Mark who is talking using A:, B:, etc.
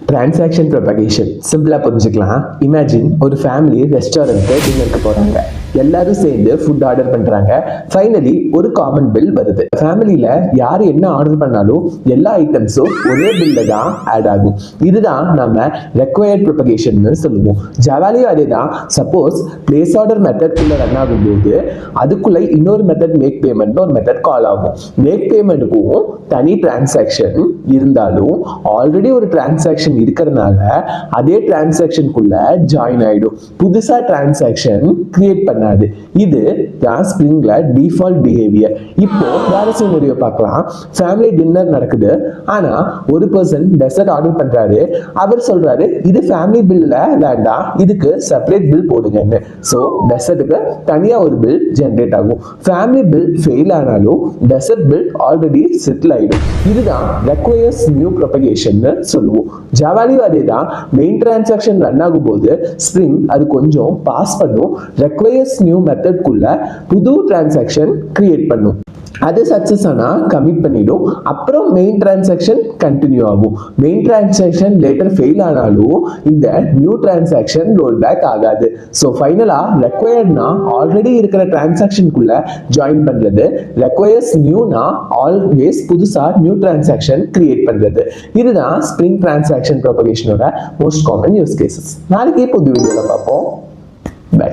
A: Transaction propagation சிம்பிளாக புரிஞ்சுக்கலாம். Imagine ஒரு ஃபேமிலி ரெஸ்டாரண்ட்டு டின்னருக்கு போகிறாங்க. எல்லாரும் சேர்ந்து ஃபுட் ஆர்டர் பண்ணுறாங்க. ஃபைனலி ஒரு காமன் பில் வருது. ஃபேமிலியில் யார் என்ன ஆர்டர் பண்ணாலும் எல்லா ஐட்டம்ஸும் ஒரே பில்ல தான் ஆட் ஆகும். இதுதான் நம்ம ரெக்வயர்ட் ப்ரொபகேஷன் சொல்லுவோம். ஜவாலியும் அதே தான். சப்போஸ் பிளேஸ் ஆர்டர் மெத்தட்குள்ளே ரன் ஆகும்போது அதுக்குள்ளே இன்னொரு மெத்தட் மேக் பேமெண்ட்னு ஒரு மெத்தட் கால் ஆகும். மேக் பேமெண்ட்டுக்கும் தனி டிரான்சாக்ஷன் இருந்தாலும் ஆல்ரெடி ஒரு டிரான்சாக்ஷன் இருக்கிறதுனால அதே டிரான்சாக்ஷனுக்குள்ள ஜாயின் ஆயிடும். புதுசா டிரான்சாக்ஷன் கிரியேட் பண்ணாது. இது தான் ஸ்பிரிங்ல டிஃபால்ட் பிஹேவியர். இப்போ வேற சினாரியோ பார்க்கலாம். ஃபேமிலி டின்னர் நடக்குது. ஆனா ஒரு பர்சன் டெசர்ட் ஆர்டர் பண்றாரு. அவர் சொல்றாரு இது ஃபேமிலி பில்ல வேண்டாம், இதுக்கு செப்பரேட் பில் போடுங்கன்னு. ஸோ டெசர்ட்டுக்கு தனியா ஒரு பில் ஜென்ரேட் ஆகும். ஃபேமிலி பில் ஃபெயில் ஆனாலும் டெசர்ட் பில் ஆல்ரெடி செட்டில் ஆயிடும். இதுதான் ரெக்வயர்ஸ் நியூ ப்ரொபகேஷன் சொல்லுவோம். ஜாவாலியும் அதே தான். மெயின் டிரான்சாக்ஷன் ரன் ஆகும் போது ஸ்ப்ரிங் அது கொஞ்சம் பாஸ் பண்ணும். ரெக்வயர்ஸ் நியூ மெத்தட்குள்ள புது டிரான்சாக்ஷன் கிரியேட் பண்ணும். அது சக்சஸ் ஆனா கமிட் பண்ணிடும். அப்புறம் மெயின் டிரான்சாக்ஷன் கண்டினியூ ஆகும். மெயின் டிரான்சாக்ஷன் லேட்டர் ஃபெயில் ஆனாலும் இந்த நியூ டிரான்சாக்ஷன் ரோல் பேக் ஆகாது. ஸோ ஃபைனலா ரெக்வயர்ட்னா ஆல்ரெடி இருக்கிற டிரான்சாக்ஷனுக்குள்ள ஜாயின் பண்றது. ரெக்வயர்ஸ் நியூனா ஆல்வேஸ் புதுசா நியூ டிரான்சாக்ஷன் கிரியேட் பண்றது. இதுதான் ஸ்ப்ரிங் டிரான்சாக்ஷன் ப்ரொபகேஷனோட மோஸ்ட் காமன் யூஸ் கேசஸ். நாளைக்கு புது வீடியோல பார்ப்போம். பை.